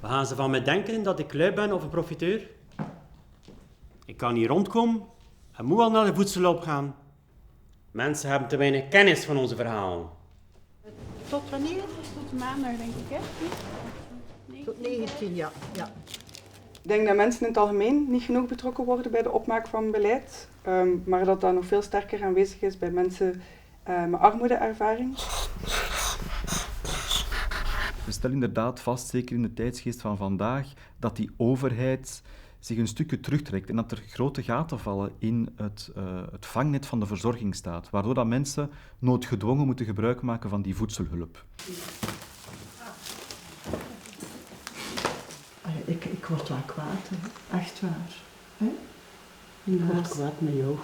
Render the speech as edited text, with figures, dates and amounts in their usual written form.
Wat gaan ze van mij denken, dat ik lui ben of een profiteur? Ik kan hier rondkomen en moet al naar de voedselhulp gaan. Mensen hebben te weinig kennis van onze verhalen. Tot wanneer? Tot maandag, denk ik, hè? Tot 19, ja. Ik denk dat mensen in het algemeen niet genoeg betrokken worden bij de opmaak van beleid, maar dat dat nog veel sterker aanwezig is bij mensen met armoedeervaring. We stellen inderdaad vast, zeker in de tijdsgeest van vandaag, dat die overheid zich een stukje terugtrekt en dat er grote gaten vallen in het vangnet van de verzorgingsstaat, waardoor dat mensen noodgedwongen moeten gebruik maken van die voedselhulp. Ik word wel kwaad, hè. Echt waar. Hè? Ik word kwaad met jou.